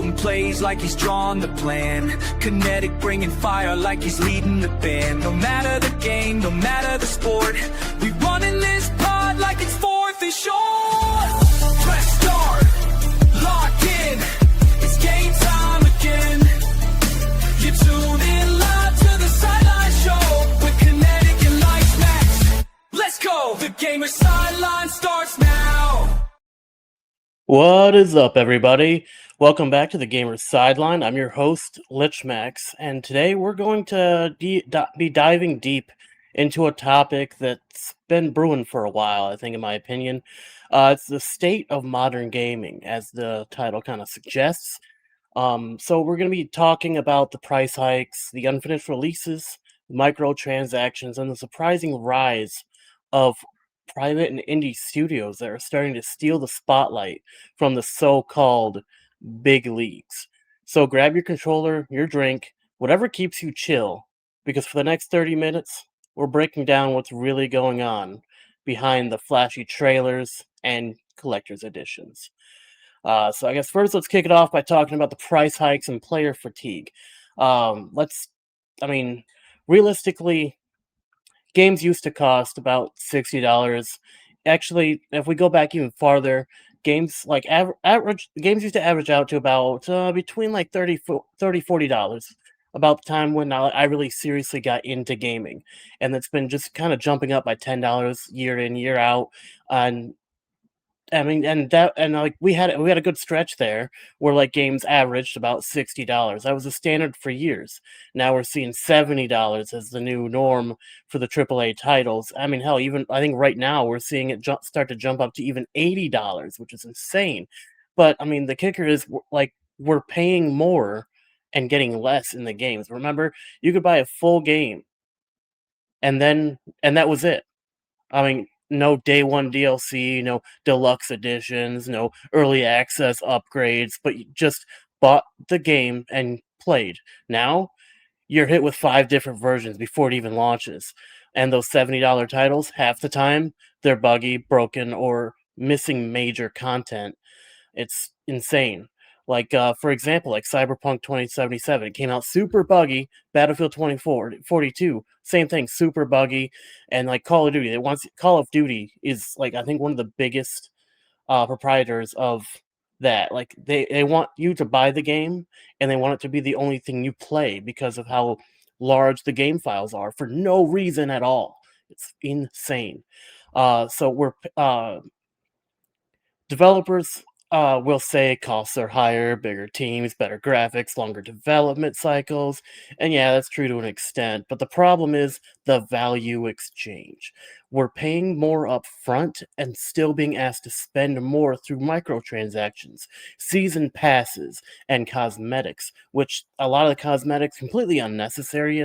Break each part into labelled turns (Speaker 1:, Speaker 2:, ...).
Speaker 1: calling plays like he's drawn the plan. Kinetik bringing fire like he's leading the band. No matter the game, no matter the sport, we running this pod like it's fourth and short. Press start, lock in, it's game time again. You tune in live to the Sideline Show with Kinetik and Lichemax. Let's go, the Gamer Sideline starts now.
Speaker 2: What is up, everybody? Welcome back to the Gamer Sideline. I'm your host, Lichemax, and today we're going to be diving deep into a topic that's been brewing for a while, I think, in my opinion. It's the state of modern gaming, as the title kind of suggests. So we're going to be talking about the price hikes, the unfinished releases, microtransactions, and the surprising rise of private and indie studios that are starting to steal the spotlight from the so-called big leagues. So grab your controller, your drink, whatever keeps you chill, because for the next 30 minutes, we're breaking down what's really going on behind the flashy trailers and collector's editions. So I guess first let's kick it off by talking about the price hikes and player fatigue. Realistically, games used to cost about $60. Actually, if we go back even farther, games like average games used to average out to about between like $40 about the time when I really seriously got into gaming, and it's been just kind of jumping up by $10 year in year out. And we had a good stretch there where like games averaged about $60. That was the standard for years. Now we're seeing $70 as the new norm for the AAA titles. I mean, hell, even I think right now we're seeing it start to jump up to even $80, which is insane. But I mean, the kicker is we're paying more and getting less in the games. Remember, you could buy a full game, and that was it. I mean, no day one DLC, no deluxe editions, no early access upgrades, but you just bought the game and played. Now, you're hit with 5 different versions before it even launches. And those $70 titles, half the time, they're buggy, broken, or missing major content. It's insane. For example, like Cyberpunk 2077, it came out super buggy. Battlefield 2042, same thing, super buggy. And like Call of Duty, Call of Duty is like I think one of the biggest proprietors of that. Like they want you to buy the game, and they want it to be the only thing you play because of how large the game files are for no reason at all. It's insane. Developers will say costs are higher, bigger teams, better graphics, longer development cycles, and yeah, that's true to an extent, but the problem is the value exchange. We're paying more up front and still being asked to spend more through microtransactions, season passes, and cosmetics, which a lot of the cosmetics completely unnecessary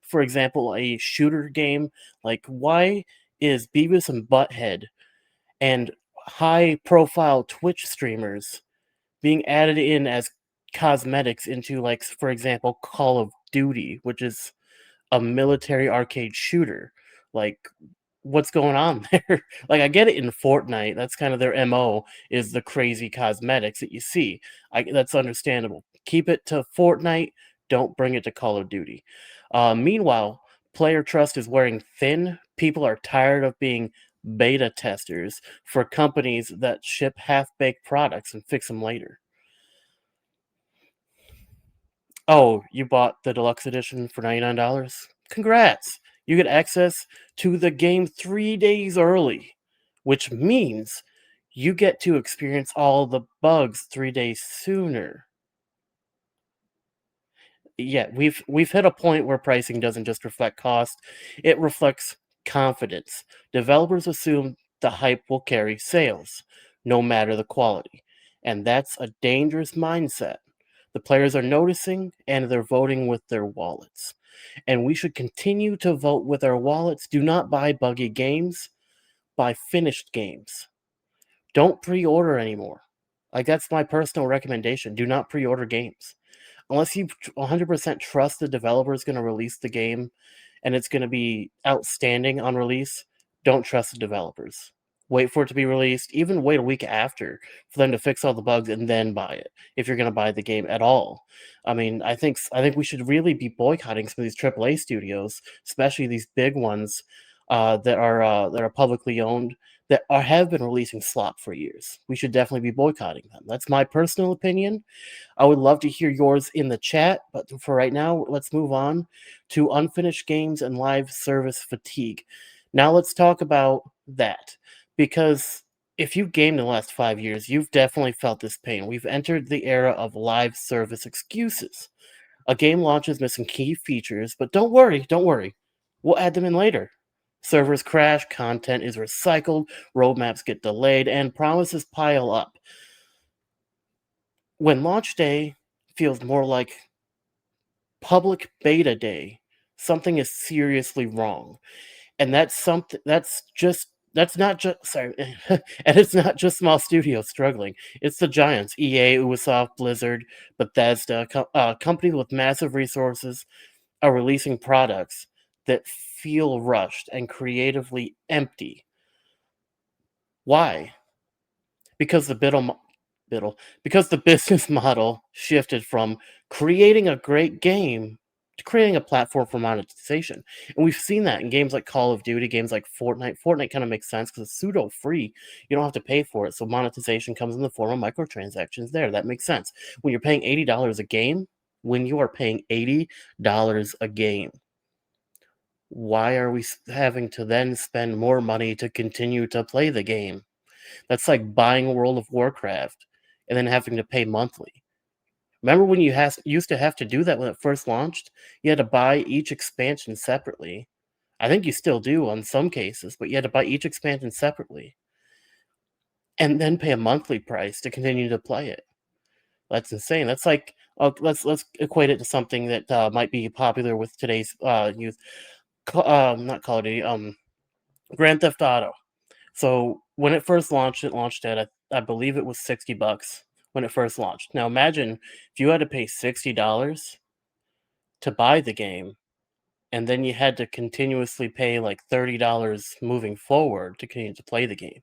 Speaker 2: for example, a shooter game. Like, why is Beavis and Butthead and high profile Twitch streamers being added in as cosmetics into, like, for example, Call of Duty, which is a military arcade shooter? Like, what's going on there? Like, I get it in Fortnite, that's kind of their MO, is the crazy cosmetics that you see. That's understandable. Keep it to Fortnite, don't bring it to Call of Duty. Meanwhile, player trust is wearing thin. People are tired of being beta testers for companies that ship half-baked products and fix them later. Oh, you bought the deluxe edition for $99? Congrats! You get access to the game 3 days early, which means you get to experience all the bugs 3 days sooner. Yeah, we've hit a point where pricing doesn't just reflect cost, it reflects confidence. Developers assume the hype will carry sales, no matter the quality. And that's a dangerous mindset. The players are noticing, and they're voting with their wallets. And we should continue to vote with our wallets. Do not buy buggy games, buy finished games. Don't pre-order anymore. Like, that's my personal recommendation. Do not pre-order games. Unless you 100% trust the developer is going to release the game and it's going to be outstanding on release, don't trust the developers. wait for it to be released, even wait a week after for them to fix all the bugs and then buy it if you're going to buy the game at all. I mean, I think we should really be boycotting some of these AAA studios, especially these big ones that are publicly owned that have been releasing slop for years. We should definitely be boycotting them. That's my personal opinion. I would love to hear yours in the chat, but for right now, let's move on to unfinished games and live service fatigue. Now let's talk about that, because if you've gamed in the last 5 years, you've definitely felt this pain. We've entered the era of live service excuses. A game launches missing key features, but don't worry. We'll add them in later. Servers crash, content is recycled, roadmaps get delayed, and promises pile up. When launch day feels more like public beta day, something is seriously wrong. And that's not just sorry, and it's not just small studios struggling. It's the giants: EA, Ubisoft, Blizzard, Bethesda, companies with massive resources are releasing products that feel rushed and creatively empty. Why? Because because the business model shifted from creating a great game to creating a platform for monetization. And we've seen that in games like Call of Duty, games like Fortnite. Fortnite kind of makes sense because it's pseudo free. You don't have to pay for it. So monetization comes in the form of microtransactions there. That makes sense. When you're paying $80 a game, when you are paying $80 a game, why are we having to then spend more money to continue to play the game? That's like buying World of Warcraft and then having to pay monthly. Remember when you used to have to do that when it first launched? You had to buy each expansion separately. I think you still do on some cases, but you had to buy each expansion separately and then pay a monthly price to continue to play it. That's insane. That's like let's equate it to something that might be popular with today's youth. Not Call of Duty. Grand Theft Auto. So when it first launched, it launched at I believe it was $60 when it first launched. Now imagine if you had to pay $60 to buy the game, and then you had to continuously pay like $30 moving forward to continue to play the game.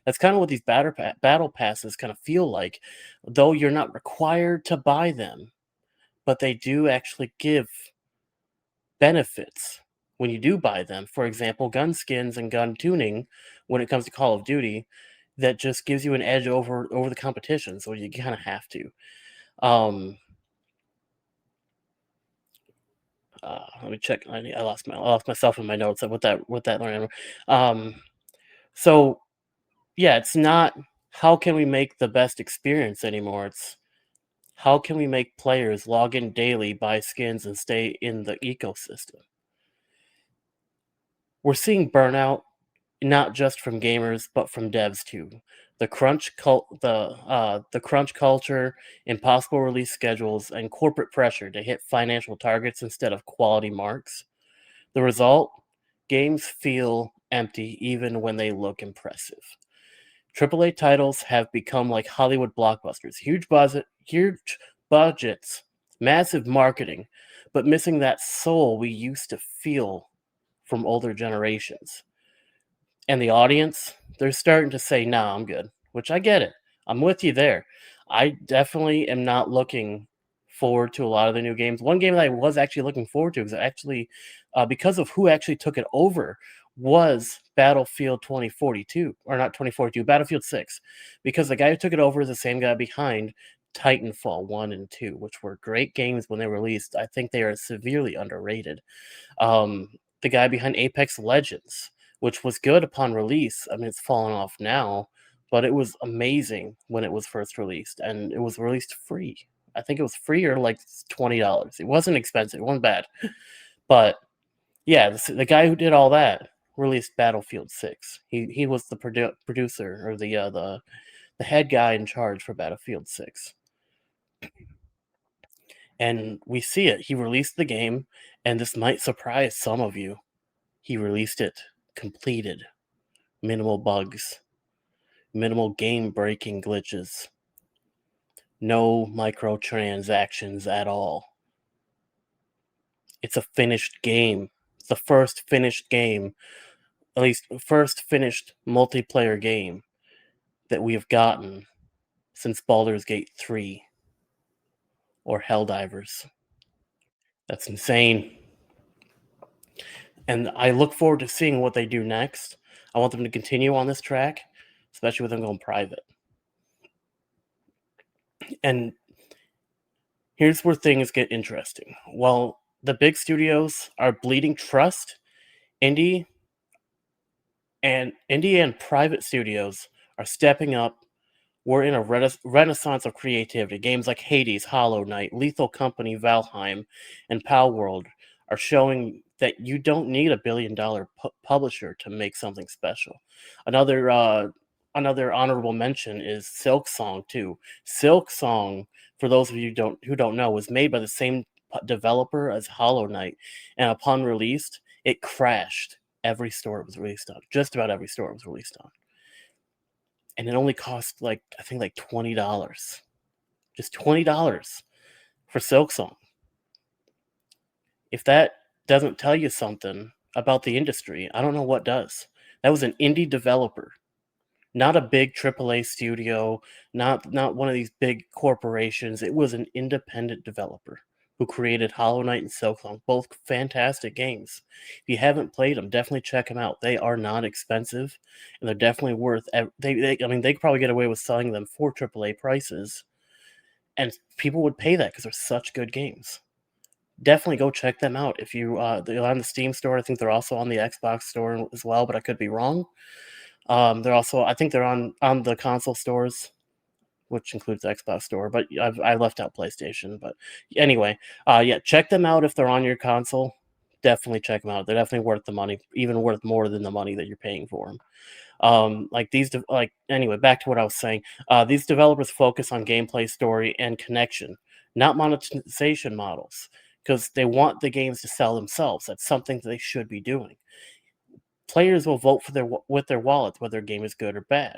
Speaker 2: That's kind of what these battle passes kind of feel like, though you're not required to buy them, but they do actually give benefits when you do buy them. For example, gun skins and gun tuning when it comes to Call of Duty, that just gives you an edge over the competition. So you kind of have to. Let me check. I lost myself in my notes with that learning. So yeah, it's not how can we make the best experience anymore. It's how can we make players log in daily, buy skins, and stay in the ecosystem. We're seeing burnout not just from gamers but from devs too. The crunch culture, impossible release schedules, and corporate pressure to hit financial targets instead of quality marks. The result: games feel empty even when they look impressive. AAA titles have become like Hollywood blockbusters: huge budgets, massive marketing, but missing that soul we used to feel from older generations. And the audience, they're starting to say, "Nah, I'm good," which I get it. I'm with you there. I definitely am not looking forward to a lot of the new games. One game that I was actually looking forward to is actually because of who actually took it over was Battlefield 2042, or not 2042, Battlefield 6, because the guy who took it over is the same guy behind Titanfall 1 and 2, which were great games when they were released. I think they are severely underrated. The guy behind Apex Legends, which was good upon release. I mean, it's fallen off now, but it was amazing when it was first released, and it was released free. I think it was free or like $20. It wasn't expensive. It wasn't bad. But yeah, the guy who did all that released Battlefield 6. He was the producer, or the head guy in charge for Battlefield 6. And we see it. He released the game, and this might surprise some of you. He released it completed. Minimal bugs, minimal game-breaking glitches, no microtransactions at all. It's a finished game. It's the first finished game at least first finished multiplayer game that we have gotten since Baldur's Gate 3 or Helldivers. That's insane. And I look forward to seeing what they do next. I want them to continue on this track, especially with them going private. And here's where things get interesting. While the big studios are bleeding trust, indie and private studios are stepping up. We're in a renaissance of creativity. Games like Hades, Hollow Knight, Lethal Company, Valheim, and Palworld are showing that you don't need a billion-dollar publisher to make something special. Another honorable mention is Silksong too. Silksong, for those of you who don't know, was made by the same developer as Hollow Knight, and upon release, it crashed every store it was released on. Just about every store it was released on. And it only cost I think $20. Just $20 for Silksong. If that doesn't tell you something about the industry, I don't know what does. That was an indie developer, not a big AAA studio, not one of these big corporations. It was an independent developer who created Hollow Knight and Silksong, both fantastic games. If you haven't played them, definitely check them out. They are not expensive, and they're definitely worth. They could probably get away with selling them for AAA prices, and people would pay that because they're such good games. Definitely go check them out. If they're on the Steam store. I think they're also on the Xbox store as well, but I could be wrong. They're also, I think they're on the console stores, which includes the Xbox store, but I left out PlayStation. But anyway, yeah, check them out if they're on your console. Definitely check them out. They're definitely worth the money, even worth more than the money that you're paying for them. Anyway, back to what I was saying. These developers focus on gameplay, story, and connection, not monetization models, because they want the games to sell themselves. That's something that they should be doing. Players will vote with their wallets whether a game is good or bad.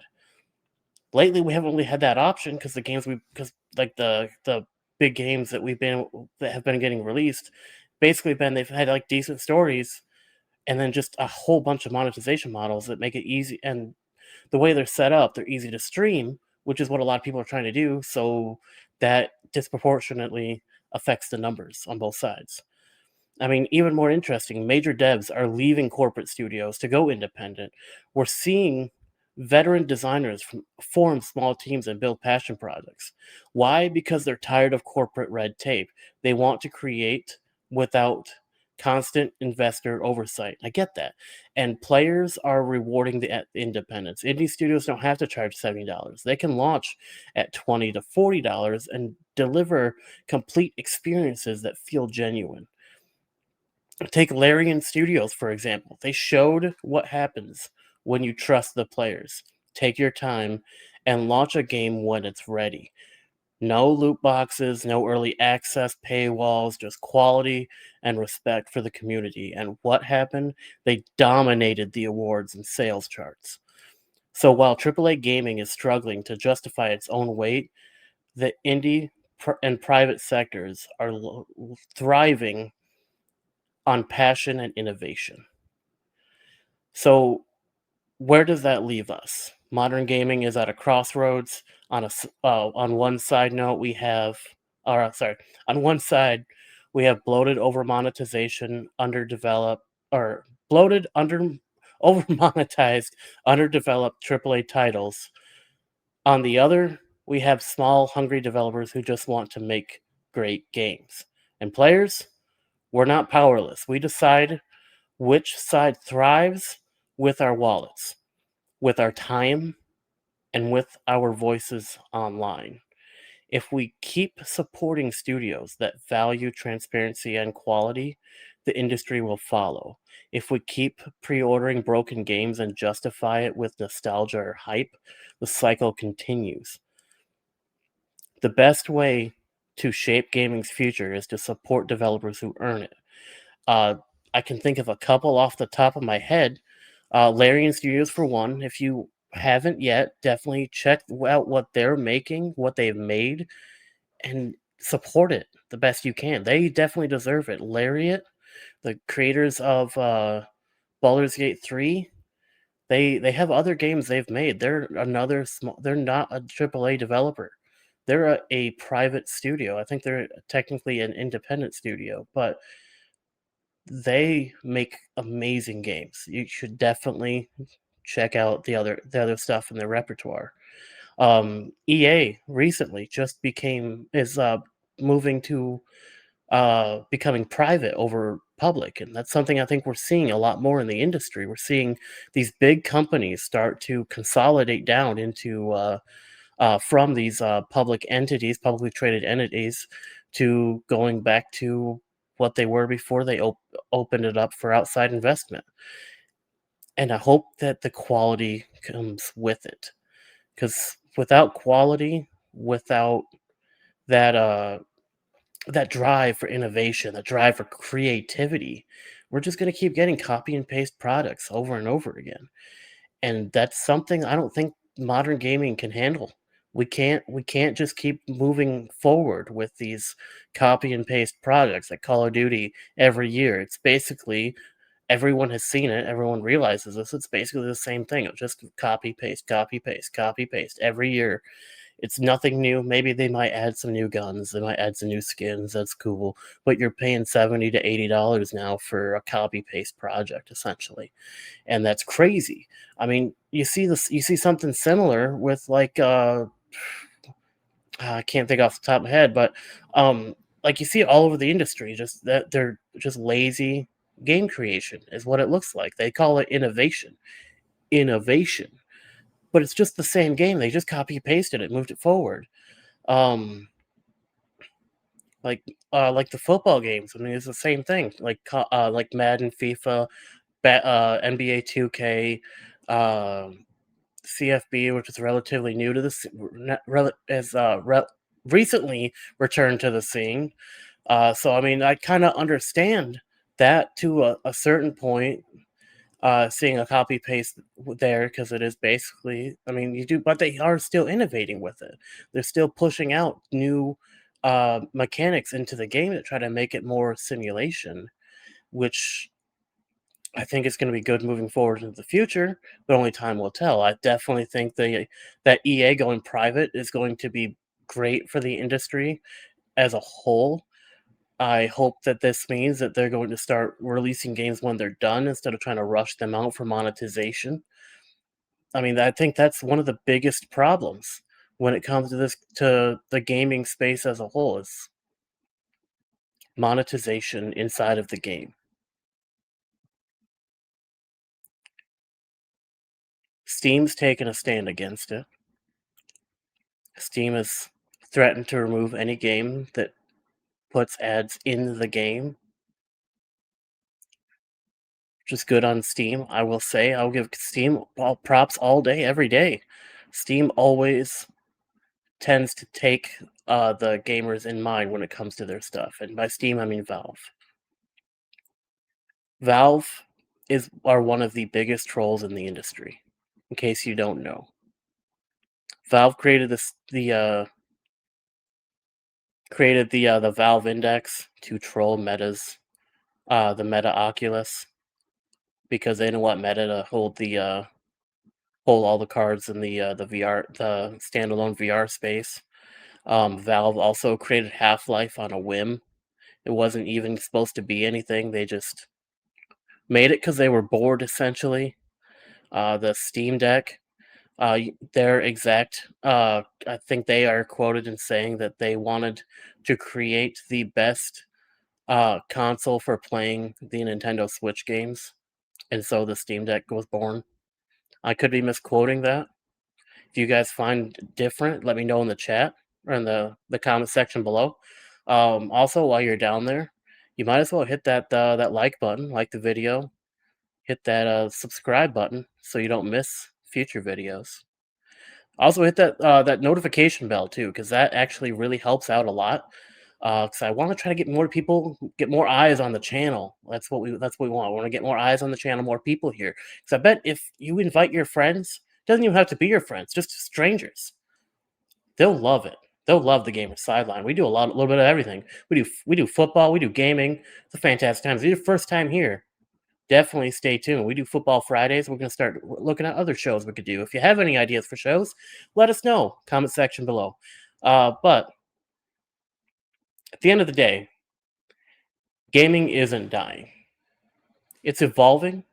Speaker 2: Lately, we haven't really had that option because the big games that have been getting released, basically they've had decent stories, and then just a whole bunch of monetization models that make it easy. And the way they're set up, they're easy to stream, which is what a lot of people are trying to do. So that disproportionately affects the numbers on both sides. I mean, even more interesting, major devs are leaving corporate studios to go independent. We're seeing veteran designers form small teams and build passion projects. Why? Because they're tired of corporate red tape. They want to create without constant investor oversight. I get that. And players are rewarding the independence. Indie studios don't have to charge $70. They can launch at $20 to $40 and deliver complete experiences that feel genuine. Take Larian Studios, for example. They showed what happens when you trust the players. Take your time and launch a game when it's ready. No loot boxes, no early access paywalls, just quality and respect for the community. And what happened? They dominated the awards and sales charts. So while AAA gaming is struggling to justify its own weight, the indie and private sectors are thriving on passion and innovation. So where does that leave us? Modern gaming is at a crossroads. On one side we have bloated over monetization, underdeveloped or bloated under over monetized, underdeveloped AAA titles. On the other, we have small, hungry developers who just want to make great games. And players, we're not powerless. We decide which side thrives with our wallets, with our time, and with our voices online. If we keep supporting studios that value transparency and quality, the industry will follow. If we keep pre-ordering broken games and justify it with nostalgia or hype, the cycle continues. The best way to shape gaming's future is to support developers who earn it. I can think of a couple off the top of my head. Larian Studios, for one. If you haven't yet, definitely check out what they're making, what they've made, and support it the best you can. They definitely deserve it. Lariat, the creators of Baldur's Gate 3, They have other games they've made. They're not a AAA developer. They're a private studio. I think they're technically an independent studio, but they make amazing games. You should definitely check out the other stuff in their repertoire. EA recently just became is moving to becoming private over public, and that's something I think we're seeing a lot more in the industry. We're seeing these big companies start to consolidate down into from these public entities, publicly traded entities, to going back to what they were before they opened it up for outside investment. And I hope that the quality comes with it, because without quality, without that that drive for innovation, that drive for creativity, we're just going to keep getting copy and paste products over and over again. And that's something I don't think modern gaming can handle. We can't just keep moving forward with these copy and paste projects like Call of Duty every year. It's basically everyone has seen it, everyone realizes this. It's basically the same thing. It's just copy paste, copy paste, copy paste every year. It's nothing new. Maybe they might add some new guns, they might add some new skins. That's cool. But you're paying $70 to $80 now for a copy paste project essentially, and that's crazy. I mean, you see something similar with like I can't think off the top of my head, but like you see it all over the industry, just that they're just lazy game creation is what it looks like. They call it innovation, but it's just the same game. They just copy pasted it, moved it forward. Um, like like the football games. I mean, it's the same thing. Like Madden, FIFA, NBA 2K, CFB, which is relatively new to this, recently returned to the scene. So I mean, I kind of understand that to a certain point. Seeing a copy paste there, because it is basically, I mean, you do, but they are still innovating with it. They're still pushing out new mechanics into the game to try to make it more simulation, which I think is going to be good moving forward into the future, but only time will tell. I definitely think that EA going private is going to be great for the industry as a whole. I hope that this means that they're going to start releasing games when they're done instead of trying to rush them out for monetization. I mean, I think that's one of the biggest problems when it comes to the gaming space as a whole is monetization inside of the game. Steam's taken a stand against it. Steam has threatened to remove any game that puts ads in the game, which is good on Steam. I will say, I'll give Steam all props all day, every day. Steam always tends to take the gamers in mind when it comes to their stuff, and by Steam I mean Valve. Valve are one of the biggest trolls in the industry. In case you don't know, Valve created the Valve Index to troll Meta's the Meta Oculus, because they didn't want Meta to hold all the cards in the standalone VR space. Valve also created Half-Life on a whim. It wasn't even supposed to be anything. They just made it because they were bored, essentially. The Steam Deck, I think they are quoted in saying that they wanted to create the best console for playing the Nintendo Switch games, and so the Steam Deck was born. I could be misquoting that. If you guys find different, let me know in the chat or in the comment section below. Also, while you're down there, you might as well hit that like button, like the video, hit that subscribe button so you don't miss future videos. Also, hit that notification bell too, because that actually really helps out a lot. Because I want to try to get more people, get more eyes on the channel. That's what we want. We want to get more eyes on the channel, more people here. Because I bet if you invite your friends, it doesn't even have to be your friends, just strangers. They'll love it. They'll love the Gamer Sideline. We do a little bit of everything. We do football. We do gaming. It's a fantastic time. If it's your first time here, definitely stay tuned. We do Football Fridays. We're going to start looking at other shows we could do. If you have any ideas for shows, let us know. Comment section below. But at the end of the day, gaming isn't dying. It's evolving.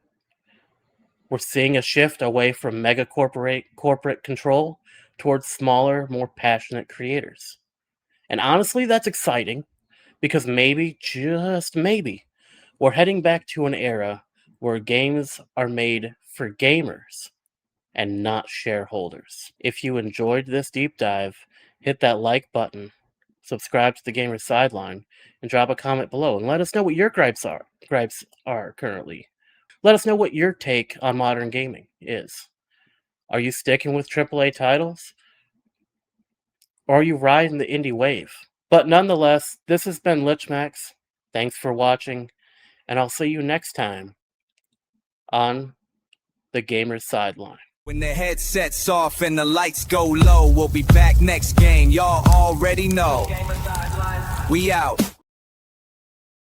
Speaker 2: We're seeing a shift away from mega corporate control towards smaller, more passionate creators. And honestly, that's exciting because maybe, just maybe, we're heading back to an era where games are made for gamers and not shareholders. If you enjoyed this deep dive, hit that like button, subscribe to the Gamer Sideline, and drop a comment below and let us know what your gripes are currently. Let us know what your take on modern gaming is. Are you sticking with AAA titles? Or are you riding the indie wave? But nonetheless, this has been Lichemax. Thanks for watching, and I'll see you next time on the Gamer Sideline.
Speaker 1: When the headset's off and the lights go low, we'll be back next game, y'all already know. We out.